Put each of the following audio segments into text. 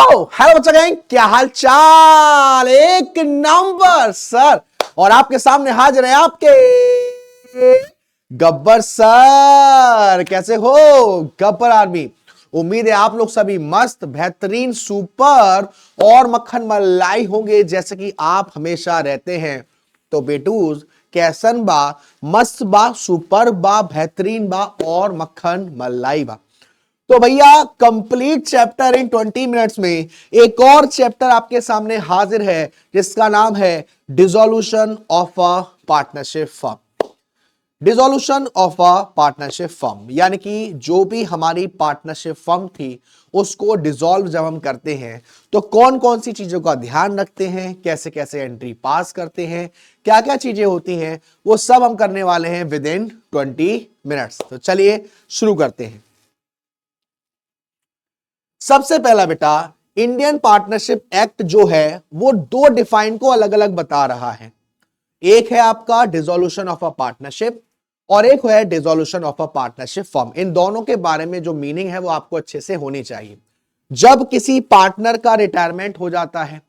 Hello बच्चा gang, क्या हाल चाल। एक नंबर सर। और आपके सामने हाजिर है आपके गब्बर सर। कैसे हो गब्बर आर्मी? उम्मीद है आप लोग सभी मस्त बेहतरीन सुपर और मक्खन मलाई होंगे जैसे कि आप हमेशा रहते हैं। तो बेटूज कैसन बा, मस्त बा, सुपर बा, बेहतरीन बा और मक्खन मलाई बा। तो भैया कंप्लीट चैप्टर इन 20 मिनट्स में एक और चैप्टर आपके सामने हाजिर है जिसका नाम है dissolution of a partnership firm. Dissolution of a partnership firm यानी कि जो भी हमारी पार्टनरशिप फर्म थी उसको डिसॉल्व जब हम करते हैं तो कौन कौन सी चीजों का ध्यान रखते हैं, कैसे कैसे एंट्री पास करते हैं, क्या क्या चीजें होती हैं, वो सब हम करने वाले हैं विद इन 20 मिनट्स। तो चलिए शुरू करते हैं। सबसे पहला बेटा, इंडियन पार्टनरशिप एक्ट जो है वो दो डिफाइन को अलग अलग बता रहा है। एक है आपका डिसोल्यूशन ऑफ अ पार्टनरशिप और एक है dissolution of a partnership firm. इन दोनों के बारे में जो मीनिंग है वो आपको अच्छे से होनी चाहिए। जब किसी पार्टनर का रिटायरमेंट हो जाता है,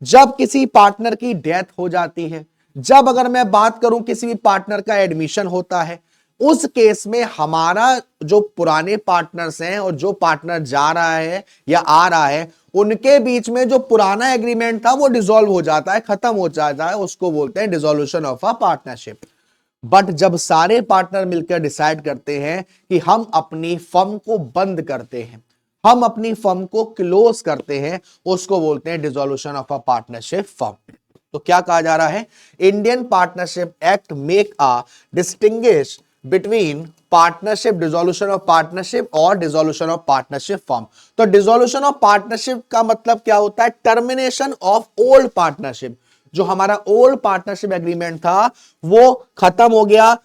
जब किसी पार्टनर की डेथ हो जाती है, जब अगर मैं बात करूं किसी भी पार्टनर का एडमिशन होता है, उस केस में हमारा जो पुराने पार्टनर्स हैं और जो पार्टनर जा रहा है या आ रहा है उनके बीच में जो पुराना एग्रीमेंट था वो डिसॉल्व हो जाता है, खत्म हो जाता है, उसको बोलते हैं dissolution of a partnership. But जब सारे पार्टनर मिलकर डिसाइड करते हैं कि हम अपनी फर्म को बंद करते हैं, हम अपनी फर्म को क्लोज करते हैं, उसको बोलते हैं dissolution of a partnership firm. तो क्या कहा जा रहा है? Indian partnership act make a distinguish between partnership, dissolution of partnership और डिसोल्यूशन ऑफ पार्टनरशिप फर्म। तो डिसोल्यूशन ऑफ पार्टनरशिप का मतलब क्या होता है? Termination of old partnership. जो हमारा ओल्ड पार्टनरशिप एग्रीमेंट था वो खत्म हो गया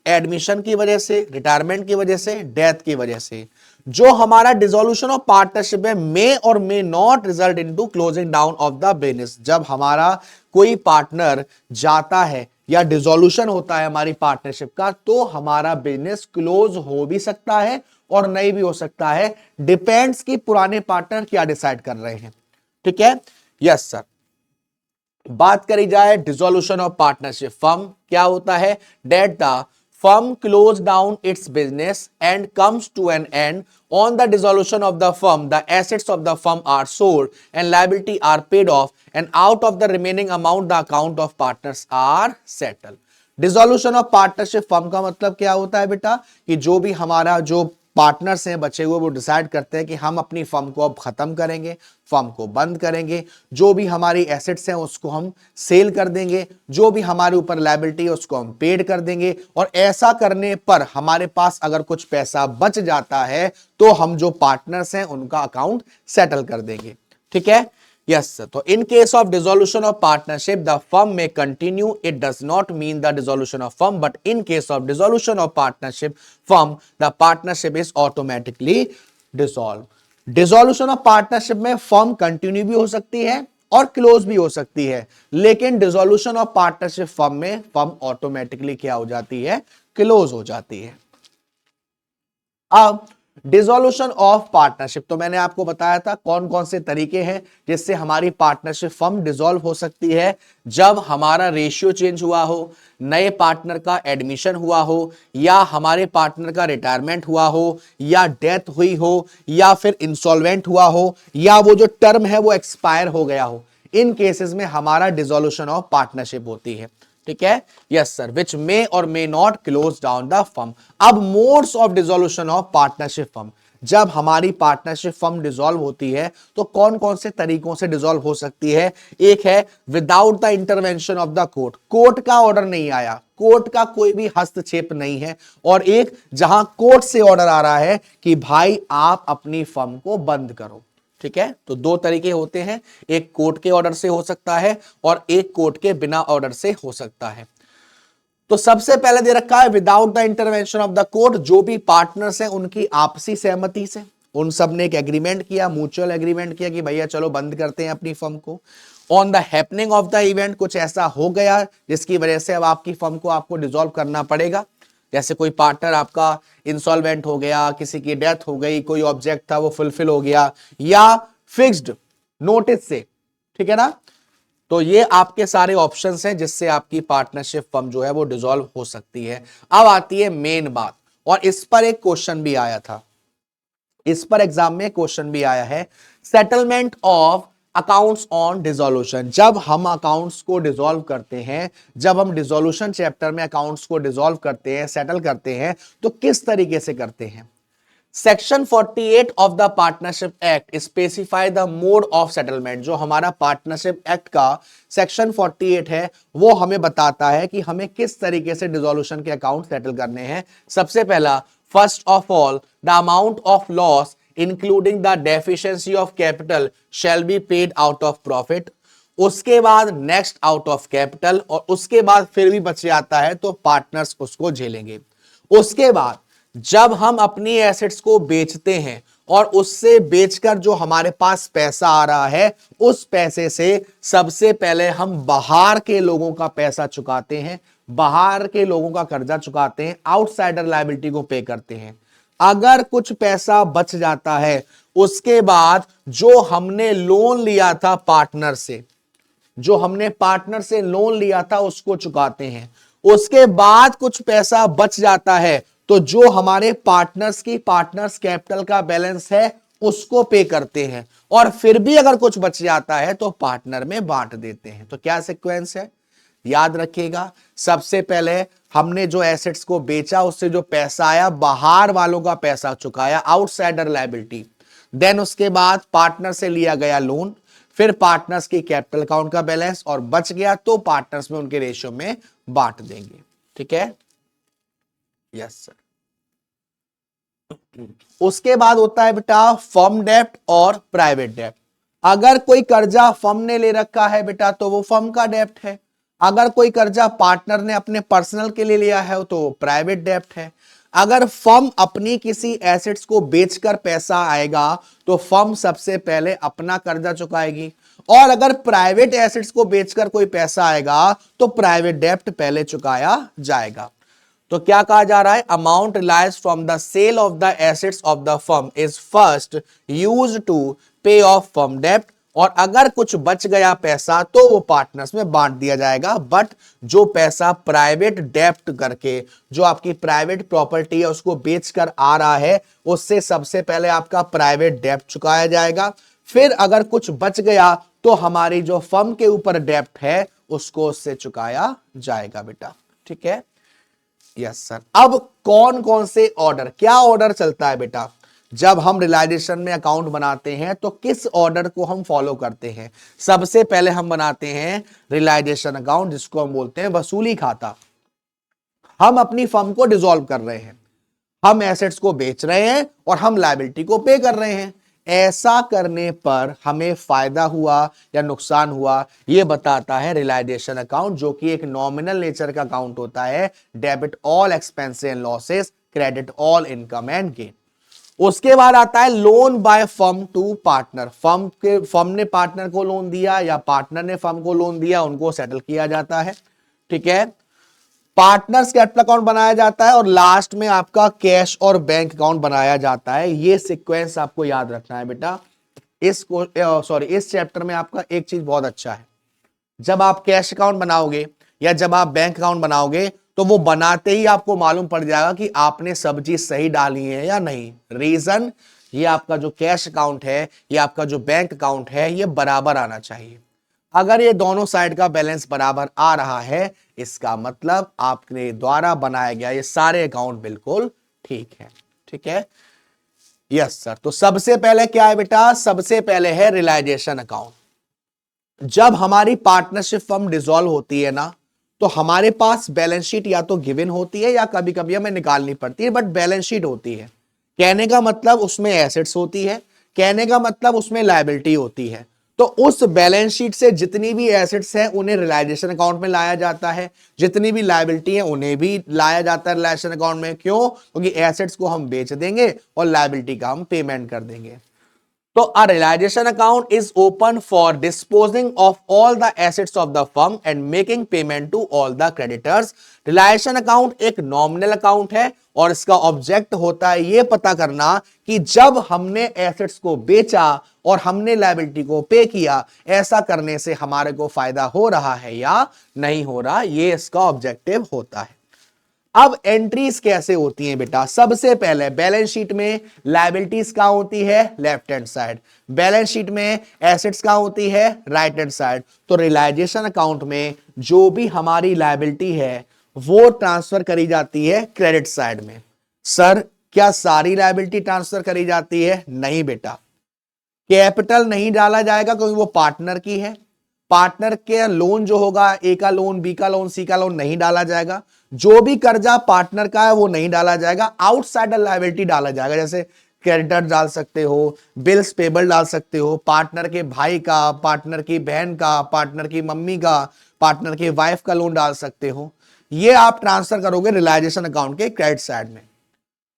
एडमिशन की वजह से, रिटायरमेंट की वजह से, डेथ की वजह से। जो हमारा डिसोल्यूशन ऑफ पार्टनरशिप है मे और may not result into closing down of the business. जब हमारा कोई पार्टनर जाता है या डिसोल्यूशन होता है हमारी पार्टनरशिप का तो हमारा बिजनेस क्लोज हो भी सकता है और नहीं भी हो सकता है, डिपेंड्स कि पुराने पार्टनर क्या डिसाइड कर रहे हैं। ठीक है, यस सर। बात करी जाए डिसोल्यूशन ऑफ पार्टनरशिप फर्म क्या होता है? Date the firm close down its business and comes to an end. On the dissolution of the firm, the assets of the firm are sold and liability are paid off, and out of the remaining amount the account of partners are settled. Dissolution of partnership firm का मतलब क्या होता है बेटा? कि जो भी हमारा जो पार्टनर्स हैं बचे हुए वो डिसाइड करते हैं कि हम अपनी फर्म को अब खत्म करेंगे, फर्म को बंद करेंगे, जो भी हमारी एसेट्स हैं उसको हम सेल कर देंगे, जो भी हमारे ऊपर लायबिलिटी है उसको हम पेड कर देंगे, और ऐसा करने पर हमारे पास अगर कुछ पैसा बच जाता है तो हम जो पार्टनर्स हैं उनका अकाउंट सेटल कर देंगे। ठीक है, yes sir. So in case of dissolution of partnership the firm may continue. It does not mean the dissolution of firm, but in case of dissolution of partnership firm the partnership is automatically dissolved. Dissolution of partnership में firm continue भी हो सकती है और close भी हो सकती है, लेकिन डिसोल्यूशन ऑफ पार्टनरशिप फर्म में फर्म ऑटोमेटिकली क्या हो जाती है? क्लोज हो जाती है। अब डिसोल्यूशन ऑफ पार्टनरशिप तो मैंने आपको बताया था कौन कौन से तरीके हैं जिससे हमारी पार्टनरशिप फर्म डिसॉल्व हो सकती है। जब हमारा रेशियो चेंज हुआ हो, नए पार्टनर का एडमिशन हुआ हो, या हमारे पार्टनर का रिटायरमेंट हुआ हो, या डेथ हुई हो, या फिर इंसॉल्वेंट हुआ हो, या वो जो टर्म है वो एक्सपायर हो गया हो, इन केसेस में हमारा डिसोल्यूशन ऑफ पार्टनरशिप होती है। ठीक है, यस सर, विच मे और may not close down the firm. अब modes of dissolution of partnership firm, जब हमारी पार्टनरशिप फर्म डिसॉल्व होती है तो कौन कौन से तरीकों से डिसॉल्व हो सकती है? एक है without the intervention of the court, court का ऑर्डर नहीं आया, कोर्ट का कोई भी हस्तक्षेप नहीं है, और एक जहां कोर्ट से ऑर्डर आ रहा है कि भाई आप अपनी फर्म को बंद करो। ठीक है, तो दो तरीके होते हैं, एक कोर्ट के ऑर्डर से हो सकता है और एक कोर्ट के बिना ऑर्डर से हो सकता है। तो सबसे पहले दे रखा है without the intervention of the court. जो भी पार्टनर्स हैं उनकी आपसी सहमति से उन सब ने एक एग्रीमेंट किया, म्यूचुअल एग्रीमेंट किया कि भैया चलो बंद करते हैं अपनी फर्म को। On the happening of the event कुछ ऐसा हो गया जिसकी वजह से अब आपकी फर्म को आपको डिसॉल्व करना पड़ेगा, जैसे कोई पार्टनर आपका इंसॉल्वेंट हो गया, किसी की डेथ हो गई, कोई ऑब्जेक्ट था वो फुलफिल हो गया, या फिक्स्ड नोटिस से, ठीक है ना। तो ये आपके सारे ऑप्शंस हैं जिससे आपकी पार्टनरशिप फर्म जो है वो डिसॉल्व हो सकती है। अब आती है मेन बात, और इस पर एक क्वेश्चन भी आया था, इस पर एग्जाम में क्वेश्चन भी आया है, settlement of accounts on dissolution. जब हम अकाउंट्स को डिसॉल्व करते हैं, जब हम डिसोल्यूशन चैप्टर में अकाउंट्स को डिसॉल्व करते हैं, सेटल करते हैं, तो किस तरीके से करते हैं। Section 48 of the partnership act specify the mode of settlement. जो हमारा पार्टनरशिप एक्ट का सेक्शन 48 है वो हमें बताता है कि हमें किस तरीके से डिसोल्यूशन के अकाउंट सेटल करने हैं। सबसे पहला, first of all the amount of loss including the deficiency of capital shall be paid out of profit. उसके बाद नेक्स्ट आउट ऑफ कैपिटल, और उसके बाद फिर भी बच जाता है तो पार्टनर्स उसको झेलेंगे। उसके बाद जब हम अपनी एसेट्स को बेचते हैं और उससे बेचकर जो हमारे पास पैसा आ रहा है, उस पैसे से सबसे पहले हम बाहर के लोगों का पैसा चुकाते हैं, बाहर के लोगों का कर्जा चुकाते हैं, आउटसाइडर लायबिलिटी को पे करते हैं। अगर कुछ पैसा बच जाता है, उसके बाद जो हमने लोन लिया था पार्टनर से, जो हमने पार्टनर से लोन लिया था उसको चुकाते हैं। उसके बाद कुछ पैसा बच जाता है तो जो हमारे पार्टनर्स की पार्टनर्स कैपिटल का बैलेंस है उसको पे करते हैं, और फिर भी अगर कुछ बच जाता है तो पार्टनर में बांट देते हैं। तो क्या सीक्वेंस है, याद रखिएगा। सबसे पहले हमने जो एसेट्स को बेचा उससे जो पैसा आया, बाहर वालों का पैसा चुकाया, आउटसाइडर लायबिलिटी। देन उसके बाद पार्टनर से लिया गया लोन, फिर पार्टनर्स की कैपिटल अकाउंट का बैलेंस, और बच गया तो पार्टनर्स में उनके रेशियो में बांट देंगे। ठीक है, यस सर। उसके बाद होता है बेटा फर्म डेप्ट और प्राइवेट डेप्ट। अगर कोई कर्जा फर्म ने ले रखा है बेटा तो वो फर्म का डेप्ट है, अगर कोई कर्जा पार्टनर ने अपने पर्सनल के लिए लिया है तो प्राइवेट डेप्ट है। अगर फर्म अपनी किसी एसेट्स को बेचकर पैसा आएगा तो फर्म सबसे पहले अपना कर्जा चुकाएगी, और अगर प्राइवेट एसेट्स को बेचकर कोई पैसा आएगा तो प्राइवेट डेप्ट पहले चुकाया जाएगा। तो क्या कहा जा रहा है, amount realise from the sale of the assets of the firm is first used to pay off firm डेप्ट। और अगर कुछ बच गया पैसा तो वो पार्टनर्स में बांट दिया जाएगा, बट जो पैसा प्राइवेट डेप्ट करके, जो आपकी प्राइवेट प्रॉपर्टी है उसको बेचकर आ रहा है, उससे सबसे पहले आपका प्राइवेट डेप्ट चुकाया जाएगा। फिर अगर कुछ बच गया तो हमारी जो फर्म के ऊपर डेप्ट है उसको उससे चुकाया जाएगा बेटा। ठीक है, यस सर। अब कौन कौन से ऑर्डर, क्या ऑर्डर चलता है बेटा जब हम रियलाइजेशन में अकाउंट बनाते हैं, तो किस ऑर्डर को हम फॉलो करते हैं। सबसे पहले हम बनाते हैं रियलाइजेशन अकाउंट, जिसको हम बोलते हैं वसूली खाता। हम अपनी फर्म को डिसॉल्व कर रहे हैं, हम एसेट्स को बेच रहे हैं और हम लायबिलिटी को पे कर रहे हैं। ऐसा करने पर हमें फायदा हुआ या नुकसान हुआ, यह बताता है रियलाइजेशन अकाउंट, जो कि एक नॉमिनल नेचर का अकाउंट होता है। Debit all expenses and losses, credit all income and gain. उसके बाद आता है loan by firm to partner. Firm ने पार्टनर को लोन दिया या पार्टनर ने फर्म को लोन दिया, उनको सेटल किया जाता है। ठीक है, पार्टनर्स कैपिटल अकाउंट बनाया जाता है, और लास्ट में आपका कैश और बैंक अकाउंट बनाया जाता है। ये सीक्वेंस आपको याद रखना है बेटा। इस चैप्टर में आपका एक चीज बहुत अच्छा है, जब आप कैश अकाउंट बनाओगे या जब आप बैंक अकाउंट बनाओगे तो वो बनाते ही आपको मालूम पड़ जाएगा कि आपने सब चीज सही डाली है या नहीं। रीजन, ये आपका जो कैश अकाउंट है, ये आपका जो बैंक अकाउंट है, ये बराबर आना चाहिए। अगर ये दोनों साइड का बैलेंस बराबर आ रहा है, इसका मतलब आपके द्वारा बनाया गया ये सारे अकाउंट बिल्कुल ठीक है। ठीक है, यस सर। तो सबसे पहले क्या है बेटा, सबसे पहले है रियलाइजेशन अकाउंट। जब हमारी पार्टनरशिप फर्म डिसॉल्व होती है ना, तो हमारे पास बैलेंस शीट या तो गिवन होती है या कभी कभी हमें निकालनी पड़ती है, बट बैलेंस शीट होती है। कहने का मतलब उसमें एसेट्स होती है, कहने का मतलब उसमें लायबिलिटी होती है। तो उस बैलेंस शीट से जितनी भी एसेट्स हैं उन्हें रियलाइजेशन अकाउंट में लाया जाता है, जितनी भी लायबिलिटी है उन्हें भी लाया जाता है रियलाइजेशन अकाउंट में। क्यों? क्योंकि एसेट्स को हम बेच देंगे और लायबिलिटी का हम पेमेंट कर देंगे। तो a realization account is open for disposing of all the assets of the firm and making payment to all the creditors. Realization account एक नॉमिनल अकाउंट है और इसका ऑब्जेक्ट होता है ये पता करना कि जब हमने एसेट्स को बेचा और हमने लायबिलिटी को पे किया, ऐसा करने से हमारे को फायदा हो रहा है या नहीं हो रहा, ये इसका ऑब्जेक्टिव होता है। अब एंट्रीज कैसे होती हैं बेटा, सबसे पहले बैलेंस शीट में लायबिलिटीज कहां होती है, left hand side. Balance sheet में एसेट्स कहां होती है, राइट हैंड साइड। तो रियलाइजेशन अकाउंट में जो भी हमारी लायबिलिटी है वो ट्रांसफर करी जाती है क्रेडिट साइड में। सर क्या सारी लायबिलिटी ट्रांसफर करी जाती है, नहीं बेटा। कैपिटल नहीं डाला जाएगा क्योंकि वो पार्टनर की है। पार्टनर के लोन जो होगा, ए का लोन, बी का लोन, सी का लोन नहीं डाला जाएगा। जो भी कर्जा पार्टनर का है वो नहीं डाला जाएगा। आउटसाइडर लायबिलिटी डाला जाएगा, जैसे क्रेडिटर डाल सकते हो, बिल्स पेबल डाल सकते हो, पार्टनर के भाई का, पार्टनर की बहन का, पार्टनर की मम्मी का, पार्टनर की वाइफ का लोन डाल सकते हो। ये आप ट्रांसफर करोगे रियलाइजेशन अकाउंट के क्रेडिट साइड में,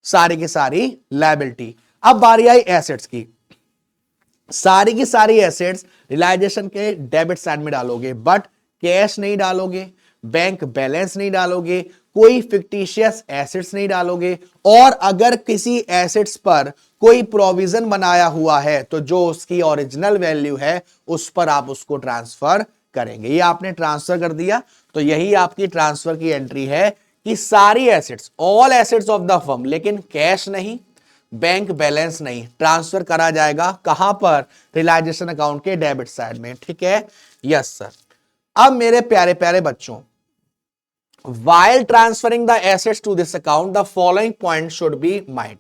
सारी की सारी लायबिलिटी। अब बारी आई एसेट्स की। सारी की सारी एसेट्स रियलाइजेशन के डेबिट साइड में डालोगे, बट कैश नहीं डालोगे, बैंक बैलेंस नहीं डालोगे, कोई फिक्टिशियस एसेट्स नहीं डालोगे। और अगर किसी एसेट्स पर कोई प्रोविजन बनाया हुआ है तो जो उसकी ओरिजिनल वैल्यू है उस पर आप उसको ट्रांसफर करेंगे। ये आपने ट्रांसफर कर दिया तो यही आपकी ट्रांसफर की एंट्री है कि सारी assets, all assets of the firm, लेकिन कैश नहीं, बैंक बैलेंस नहीं, ट्रांसफर करा जाएगा कहां पर, रियलाइजेशन अकाउंट के डेबिट साइड में। ठीक है, यस सर। अब मेरे प्यारे प्यारे बच्चों, while transferring the assets to this account the following point should be mind।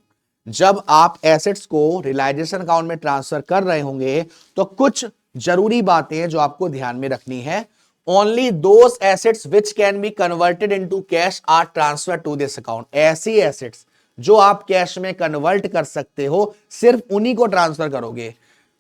जब आप एसेट्स को रियलाइजेशन अकाउंट में ट्रांसफर कर रहे होंगे तो कुछ जरूरी बातें हैं जो आपको ध्यान में रखनी है। Only those assets which can be converted into cash are transfer to this account. ऐसी एसेट्स जो आप कैश में कन्वर्ट कर सकते हो सिर्फ उन्हीं को ट्रांसफर करोगे।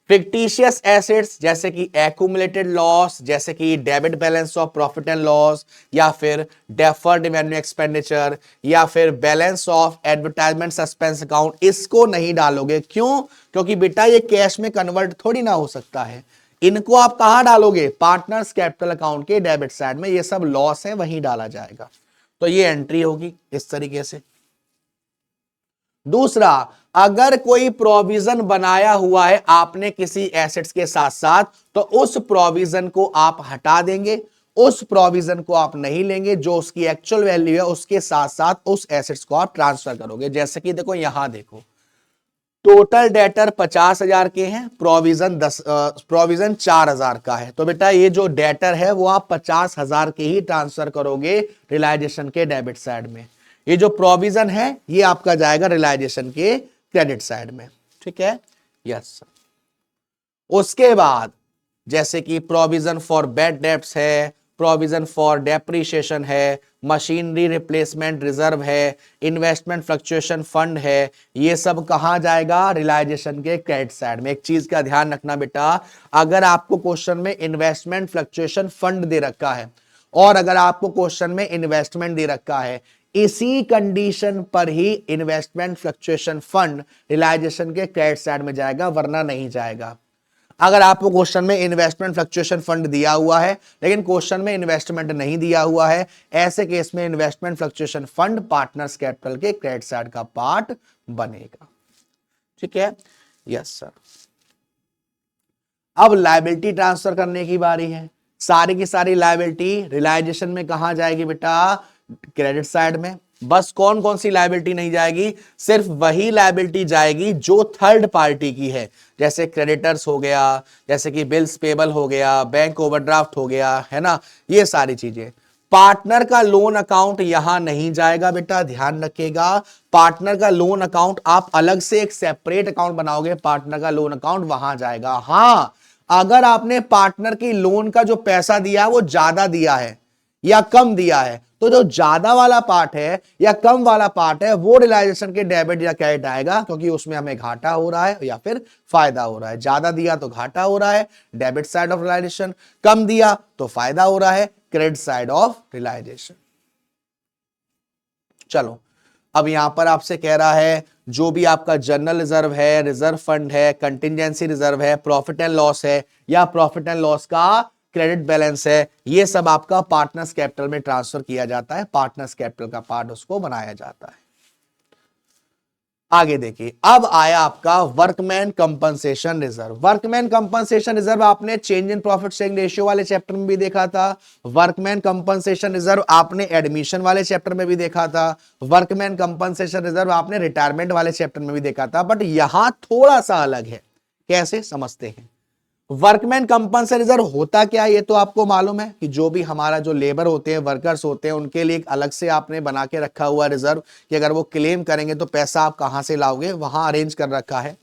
फिक्टिशियस एसेट्स जैसे कि एक्यूमुलेटेड लॉस, जैसे कि debit balance of profit and loss, या फिर डेफर्ड रेवेन्यू एक्सपेंडिचर, या फिर balance of advertisement suspense account, इसको नहीं डालोगे। क्यों? क्योंकि बेटा ये कैश में कन्वर्ट थोड़ी ना हो सकता है। इनको आप कहां डालोगे, पार्टनर्स कैपिटल अकाउंट के डेबिट साइड में। ये सब लॉस है, वहीं डाला जाएगा। तो ये एंट्री होगी इस तरीके से। दूसरा, अगर कोई प्रोविजन बनाया हुआ है आपने किसी एसेट्स के साथ साथ तो उस प्रोविजन को आप हटा देंगे, उस प्रोविजन को आप नहीं लेंगे। जो उसकी एक्चुअल वैल्यू है उसके साथ साथ उस एसेट्स को आप ट्रांसफर करोगे। जैसे कि देखो यहां देखो, टोटल डेटर 50,000 के हैं, प्रोविजन 4,000 का है। तो बेटा ये जो डेटर है वो आप 50,000 के ही ट्रांसफर करोगे रियलाइजेशन के डेबिट साइड में। ये जो प्रोविजन है ये आपका जाएगा रियलाइजेशन के क्रेडिट साइड में। ठीक है, यस। उसके बाद जैसे कि प्रोविजन फॉर बैड डेब्ट्स है, प्रोविजन फॉर डेप्रिसिएशन है, मशीनरी रिप्लेसमेंट रिजर्व है, इन्वेस्टमेंट फ्लक्चुएशन फंड है, ये सब कहां जाएगा, रियलाइजेशन के क्रेडिट साइड में। एक चीज का ध्यान रखना बेटा, अगर आपको क्वेश्चन में इन्वेस्टमेंट फ्लक्चुएशन फंड दे रखा है और अगर आपको क्वेश्चन में इन्वेस्टमेंट दे रखा है, इसी कंडीशन पर ही इन्वेस्टमेंट फ्लक्चुएशन फंड रियलाइजेशन के क्रेडिट साइड में जाएगा, वरना नहीं जाएगा। अगर आपको क्वेश्चन में इन्वेस्टमेंट फ्लक्चुएशन फंड दिया हुआ है लेकिन क्वेश्चन में इन्वेस्टमेंट नहीं दिया हुआ है, ऐसे केस में investment fluctuation fund partners capital के क्रेडिट साइड का पार्ट बनेगा। ठीक है, यस सर। अब लायबिलिटी ट्रांसफर करने की बारी है। सारी की सारी लायबिलिटी रियलाइजेशन में कहां जाएगी बेटा, क्रेडिट साइड में। बस कौन कौन सी लायबिलिटी नहीं जाएगी, सिर्फ वही लायबिलिटी जाएगी जो थर्ड पार्टी की है, जैसे क्रेडिटर्स हो गया, जैसे कि बिल्स पेबल हो गया, बैंक ओवरड्राफ्ट हो गया, है ना, ये सारी चीजें। पार्टनर का लोन अकाउंट यहां नहीं जाएगा बेटा, ध्यान रखिएगा। पार्टनर का लोन अकाउंट आप अलग से एक सेपरेट अकाउंट बनाओगे, पार्टनर का लोन अकाउंट वहां जाएगा। हां, अगर आपने पार्टनर की लोन का जो पैसा दिया है वो ज्यादा दिया है या कम दिया है, तो जो ज्यादा वाला पार्ट है या कम वाला पार्ट है वो रियलाइजेशन के डेबिट या क्रेडिट आएगा, क्योंकि उसमें हमें घाटा हो रहा है या फिर फायदा हो रहा है। ज्यादा दिया तो घाटा हो रहा है, डेबिट साइड ऑफ रियलाइजेशन। कम दिया तो फायदा हो रहा है, क्रेडिट साइड ऑफ रियलाइजेशन। चलो, अब यहां पर आपसे कह रहा है जो भी आपका जनरल रिजर्व है, रिजर्व फंड है, कंटिजेंसी रिजर्व है, प्रॉफिट एंड लॉस है या प्रॉफिट एंड लॉस का क्रेडिट बैलेंस है, ये सब आपका पार्टनर्स कैपिटल में ट्रांसफर किया जाता है। पार्टनर्स कैपिटल का पार्ट उसको बनाया जाता है। आगे देखिए, अब आया आपका workman compensation reserve. Workman compensation reserve आपने change in profit sharing ratio वाले चैप्टर में भी देखा था। वर्कमैन कंपनसेशन रिजर्व आपने एडमिशन वाले चैप्टर में भी देखा था। वर्कमैन कंपनसेशन रिजर्व आपने रिटायरमेंट वाले चैप्टर में भी देखा था। बट यहां थोड़ा सा अलग है, कैसे समझते हैं। वर्कमैन कंपनसेशन रिजर्व होता क्या है, ये तो आपको मालूम है कि जो भी हमारा जो लेबर होते हैं, वर्कर्स होते हैं, उनके लिए एक अलग से आपने बना के रखा हुआ रिजर्व कि अगर वो क्लेम करेंगे तो पैसा आप कहां से लाओगे, वहां अरेंज कर रखा है।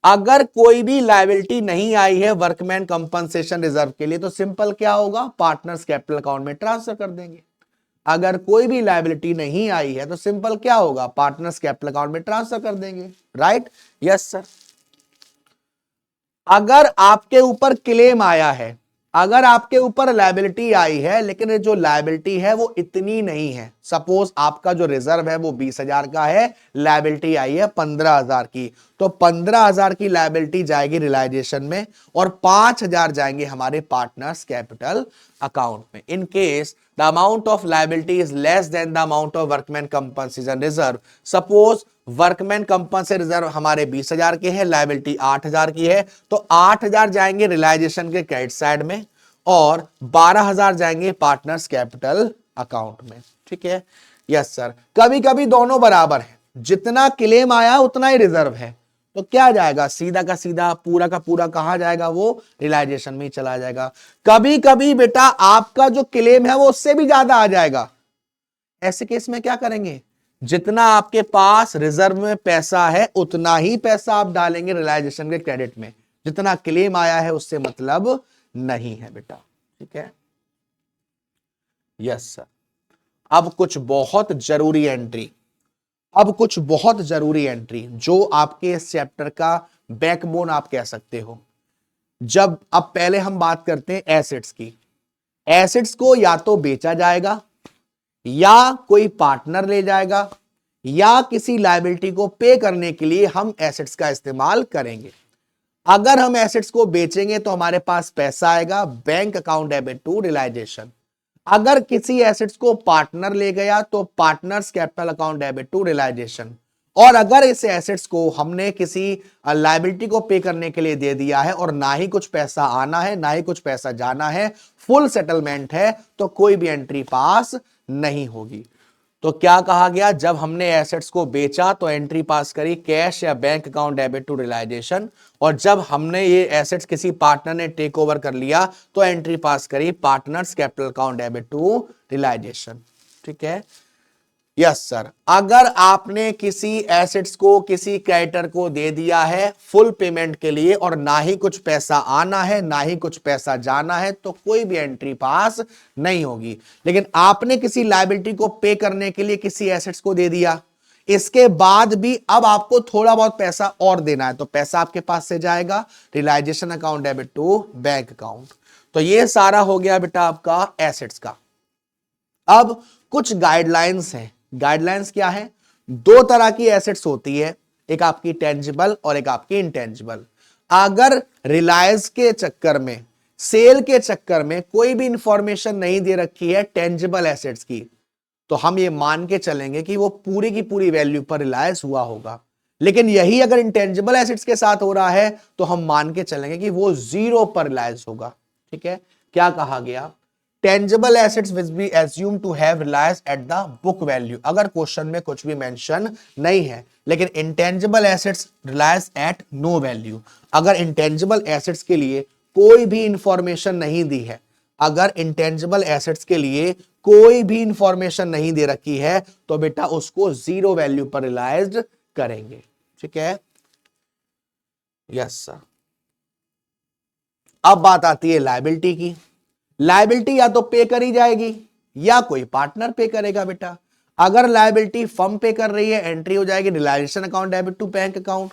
अगर कोई भी लायबिलिटी नहीं आई है वर्कमैन कंपनसेशन रिजर्व के लिए तो सिंपल क्या होगा, पार्टनर्स कैपिटल अकाउंट में ट्रांसफर कर देंगे। अगर कोई भी लायबिलिटी नहीं आई है तो सिंपल क्या होगा, पार्टनर्स कैपिटल अकाउंट में ट्रांसफर कर देंगे। Right, yes sir. अगर आपके ऊपर क्लेम आया है, अगर आपके ऊपर लायबिलिटी आई है, लेकिन जो लायबिलिटी है वो इतनी नहीं है, सपोज आपका जो रिजर्व है वो 20,000 का है, लायबिलिटी आई है 15,000 की, तो 15,000 की लायबिलिटी जाएगी रियलाइजेशन में और 5,000 जाएंगे हमारे पार्टनर्स कैपिटल अकाउंट में। In case the amount of liability is less than the amount of workman compensation reserve. Suppose workman compensation reserve हमारे 20,000 के हैं, लायबिलिटी 8,000 की है, तो 8,000 जाएंगे रियलाइजेशन के क्रेडिट साइड में और 12,000 जाएंगे पार्टनर्स कैपिटल अकाउंट में। ठीक है, यस सर। कभी कभी दोनों बराबर है, जितना क्लेम आया उतना ही रिजर्व है, तो क्या जाएगा, सीधा का सीधा पूरा का पूरा कहां जाएगा, वो रियलाइजेशन में ही चला जाएगा। कभी कभी बेटा आपका जो क्लेम है वो उससे भी ज्यादा आ जाएगा, ऐसे केस में क्या करेंगे, जितना आपके पास रिजर्व में पैसा है उतना ही पैसा आप डालेंगे रियलाइजेशन के क्रेडिट में, जितना क्लेम आया है उससे मतलब नहीं है बेटा। ठीक है, यस सर। अब कुछ बहुत जरूरी एंट्री, अब कुछ बहुत जरूरी एंट्री जो आपके इस चैप्टर का बैकबोन आप कह सकते हो। जब अब पहले हम बात करते हैं एसेट्स की, एसेट्स को या तो बेचा जाएगा या कोई पार्टनर ले जाएगा या किसी लायबिलिटी को पे करने के लिए हम एसेट्स का इस्तेमाल करेंगे। अगर हम एसेट्स को बेचेंगे तो हमारे पास पैसा आएगा, bank account debit to realisation. अगर किसी एसेट्स को पार्टनर ले गया तो partners capital account debit to realisation. और अगर इस एसेट्स को हमने किसी लायबिलिटी को पे करने के लिए दे दिया है और ना ही कुछ पैसा आना है ना ही कुछ पैसा जाना है, फुल सेटलमेंट है, तो कोई भी एंट्री पास नहीं होगी। तो क्या कहा गया, जब हमने एसेट्स को बेचा तो एंट्री पास करी कैश या bank account debit to realisation, और जब हमने ये एसेट्स किसी पार्टनर ने टेक ओवर कर लिया तो एंट्री पास करी partners capital account debit to realisation. ठीक है, यस सर। अगर आपने किसी एसेट्स को किसी क्रेडिटर को दे दिया है फुल पेमेंट के लिए और ना ही कुछ पैसा आना है ना ही कुछ पैसा जाना है तो कोई भी एंट्री पास नहीं होगी। लेकिन आपने किसी लायबिलिटी को पे करने के लिए किसी एसेट्स को दे दिया, इसके बाद भी अब आपको थोड़ा बहुत पैसा और देना है, तो पैसा आपके पास से जाएगा realisation account debit to bank account. तो ये सारा हो गया बेटा आपका एसेट्स का। अब कुछ गाइडलाइंस हैं। गाइडलाइंस क्या है, दो तरह की एसेट्स होती है, एक आपकी टेंजिबल और एक आपकी इंटेंजिबल। अगर रिलायंस के चक्कर में, सेल के चक्कर में कोई भी इंफॉर्मेशन नहीं दे रखी है टेंजिबल एसेट्स की, तो हम ये मान के चलेंगे कि वो पूरी की पूरी वैल्यू पर रिलायंस हुआ होगा। लेकिन यही अगर इंटेंजिबल एसेट्स के साथ हो रहा है तो हम मान के चलेंगे कि वो 0 पर रिलायंस होगा। ठीक है, क्या कहा गया, tangible assets will be assumed to have reliance at the book value, अगर क्वेश्चन में कुछ भी मेंशन नहीं है। लेकिन intangible assets reliance at no value, अगर इंटेंजिबल एसेट्स के लिए कोई भी इंफॉर्मेशन नहीं दी है, अगर इंटेंजिबल एसेट्स के लिए कोई भी इंफॉर्मेशन नहीं दे रखी है तो बेटा उसको 0 वैल्यू पर रियलाइज्ड करेंगे। ठीक है, यस सर। अब बात आती है लायबिलिटी की। लायबिलिटी या तो पे करी जाएगी या कोई पार्टनर पे करेगा बेटा। अगर लायबिलिटी फर्म पे कर रही है एंट्री हो जाएगी realisation account debit to bank account.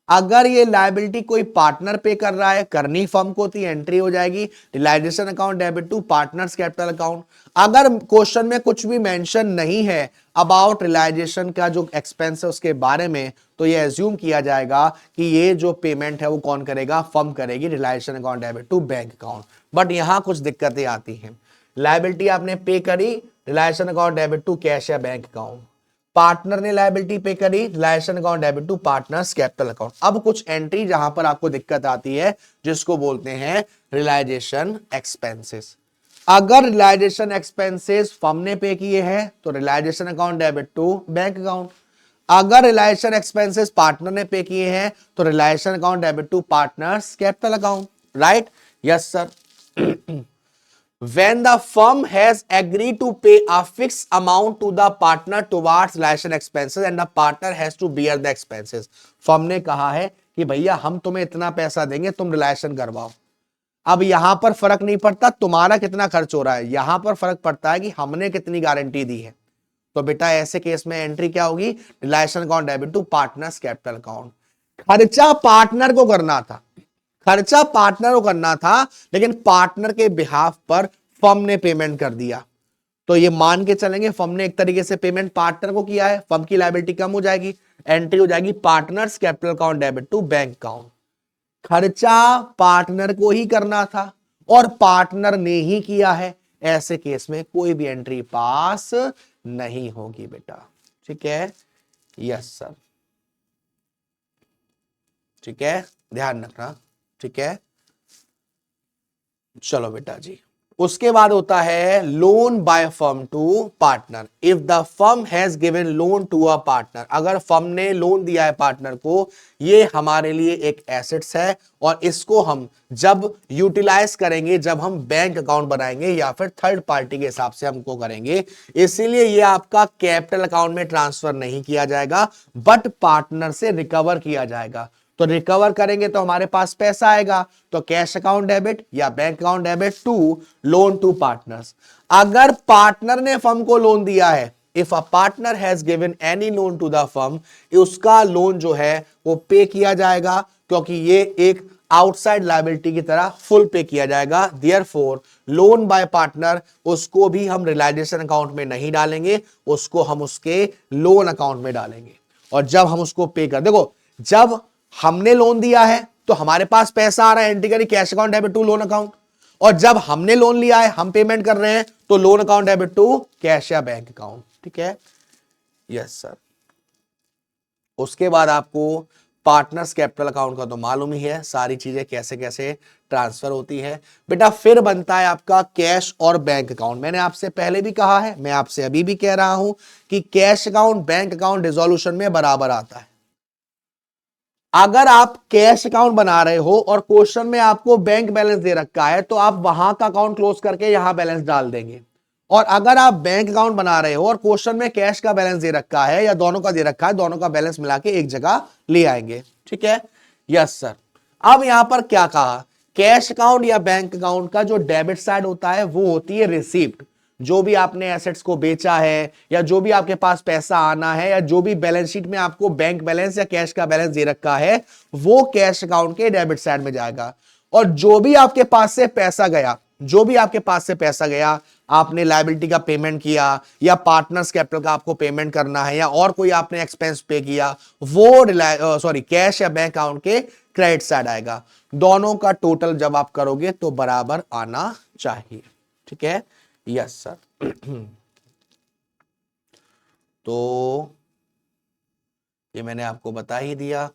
अगर ये लायबिलिटी कोई पार्टनर पे कर रहा है, करनी फर्म को थी, एंट्री हो जाएगी realisation account debit to partners capital account. अगर क्वेश्चन में कुछ भी मेंशन नहीं है अबाउट रियलाइजेशन का जो एक्सपेंस है उसके बारे में, तो ये एज्यूम किया जाएगा कि ये जो पेमेंट है वो कौन करेगा, फर्म करेगी, realisation account debit to bank account. But यहां कुछ दिक्कतें आती हैं। लायबिलिटी आपने पे करी realisation account debit to cash या बैंक अकाउंट, पार्टनर ने लायबिलिटी पे करी, realisation account debit to partners capital account. अब कुछ एंट्री जहां पर आपको दिक्कत आती है जिसको बोलते हैं रियलाइजेशन एक्सपेंसेस। अगर रियलाइजेशन एक्सपेंसेस फर्म ने पे किए हैं तो realisation account debit to bank account. अगर रियलाइजेशन एक्सपेंसेस पार्टनर ने पे किए हैं तो realisation account debit to partners capital account, right? Yes sir. When the firm has agreed to pay a fixed amount to the partner towards realization expenses and the partner has to bear the expenses, firm ने कहा है कि भैया हम तुम्हें इतना पैसा देंगे, तुम रिलायशन करवाओ। अब यहां पर फर्क नहीं पड़ता तुम्हारा कितना खर्च हो रहा है, यहां पर फर्क पड़ता है कि हमने कितनी गारंटी दी है। तो बेटा ऐसे केस में एंट्री क्या होगी? Realisation account debit to partners capital account. खर्चा पार्टनर को करना था, खर्चा पार्टनर को करना था, लेकिन पार्टनर के बिहाफ पर फर्म ने पेमेंट कर दिया। तो ये मान के चलेंगे फर्म ने एक तरीके से पेमेंट पार्टनर को किया है, फर्म की लायबिलिटी कम हो जाएगी, एंट्री हो जाएगी partners capital account debit to bank account. खर्चा पार्टनर को ही करना था और पार्टनर ने ही किया है, ऐसे केस में कोई भी एंट्री पास नहीं होगी बेटा। ठीक है, यस सर, ठीक है, ध्यान रखना। ठीक है, चलो बेटा जी। उसके बाद होता है loan by firm to partner. If the firm has given loan to a partner, अगर फर्म ने लोन दिया है पार्टनर को, ये हमारे लिए एक एसेट्स है और इसको हम जब यूटिलाइज करेंगे, जब हम बैंक अकाउंट बनाएंगे या फिर थर्ड पार्टी के हिसाब से हमको करेंगे, इसीलिए ये आपका कैपिटल अकाउंट में ट्रांसफर नहीं किया जाएगा बट पार्टनर से रिकवर किया जाएगा। तो रिकवर करेंगे तो हमारे पास पैसा आएगा, तो कैश अकाउंट डेबिट या bank account debit to loan to partners. अगर पार्टनर ने फर्म को लोन दिया है, if a partner has given any loan to the firm, उसका लोन जो है वो पे किया जाएगा, क्योंकि ये एक आउटसाइड लायबिलिटी की तरह फुल पे किया जाएगा। देयरफॉर लोन बाय पार्टनर, उसको भी हम रियलाइजेशन अकाउंट में नहीं डालेंगे, उसको हम उसके लोन अकाउंट में डालेंगे। और जब हम उसको पे कर, देखो जब हमने लोन दिया है तो हमारे पास पैसा आ रहा है, एंट्री करी cash account debit to loan account, और जब हमने लोन लिया है हम पेमेंट कर रहे हैं तो loan account debit to cash या बैंक अकाउंट। ठीक है, यस सर। उसके बाद आपको पार्टनर्स कैपिटल अकाउंट का तो मालूम ही है, सारी चीजें कैसे कैसे ट्रांसफर होती है बेटा। फिर बनता है आपका कैश और बैंक अकाउंट। मैंने आपसे पहले भी कहा है, मैं आपसे अभी भी कह रहा हूं कि cash account bank account dissolution में बराबर आता है। अगर आप कैश अकाउंट बना रहे हो और क्वेश्चन में आपको बैंक बैलेंस दे रखा है तो आप वहां का अकाउंट क्लोज करके यहां बैलेंस डाल देंगे, और अगर आप बैंक अकाउंट बना रहे हो और क्वेश्चन में कैश का बैलेंस दे रखा है या दोनों का दे रखा है, दोनों का बैलेंस मिला के एक जगह ले आएंगे। ठीक है, यस सर। अब यहां पर क्या कहा, कैश अकाउंट या बैंक अकाउंट का जो डेबिट साइड होता है वो होती है रिसीप्ट। जो भी आपने एसेट्स को बेचा है या जो भी आपके पास पैसा आना है या जो भी बैलेंस शीट में आपको बैंक बैलेंस या कैश का बैलेंस दे रखा है वो कैश अकाउंट के डेबिट साइड में जाएगा। और जो भी आपके पास से पैसा गया, जो भी आपके पास से पैसा गया, आपने लायबिलिटी का पेमेंट किया या पार्टनर्स कैपिटल का आपको पेमेंट करना है या और कोई आपने एक्सपेंस पे किया, वो कैश या बैंक अकाउंट के क्रेडिट साइड आएगा। दोनों का टोटल जब आप करोगे तो बराबर आना चाहिए। ठीक है, यस सर। तो ये मैंने आपको बता ही दिया।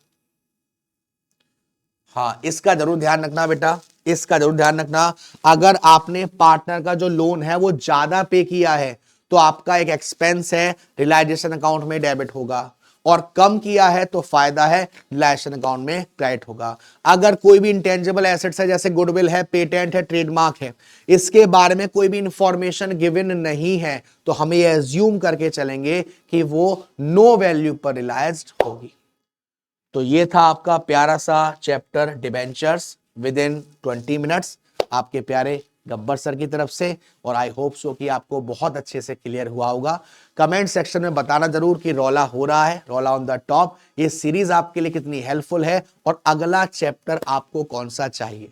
हाँ, इसका जरूर ध्यान रखना बेटा, इसका जरूर ध्यान रखना। अगर आपने पार्टनर का जो लोन है वो ज्यादा पे किया है तो आपका एक एक्सपेंस है रियलाइजेशन अकाउंट में डेबिट होगा, और कम किया है तो फायदा है रियलाइजेशन अकाउंट में क्रेडिट होगा। अगर कोई भी इंटेंजिबल एसेट्स है, जैसे गुडविल है, पेटेंट है, ट्रेडमार्क है, इसके बारे में कोई भी इंफॉर्मेशन गिवन नहीं है तो हम ये एज्यूम करके चलेंगे कि वो नो वैल्यू पर रियलाइज्ड होगी। तो ये था आपका प्यारा सा chapter debentures with in 20 minutes आपके प्यारे गब्बर सर की तरफ से, और आई होप सो कि आपको बहुत अच्छे से क्लियर हुआ होगा। कमेंट सेक्शन में बताना जरूर कि रोला हो रहा है, रोला ऑन द टॉप, ये सीरीज आपके लिए कितनी हेल्पफुल है और अगला चैप्टर आपको कौन सा चाहिए।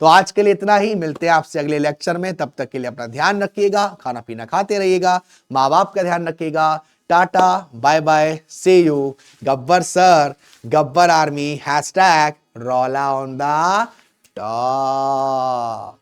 तो आज के लिए इतना ही, मिलते हैं आपसे अगले लेक्चर में। तब तक के लिए अपना ध्यान रखिएगा, खाना पीना खाते रहिएगा, माँ बाप का ध्यान रखिएगा। Tata bye bye, see you. Gabbar sir, Gabbar army, #रोला ऑन द टॉप।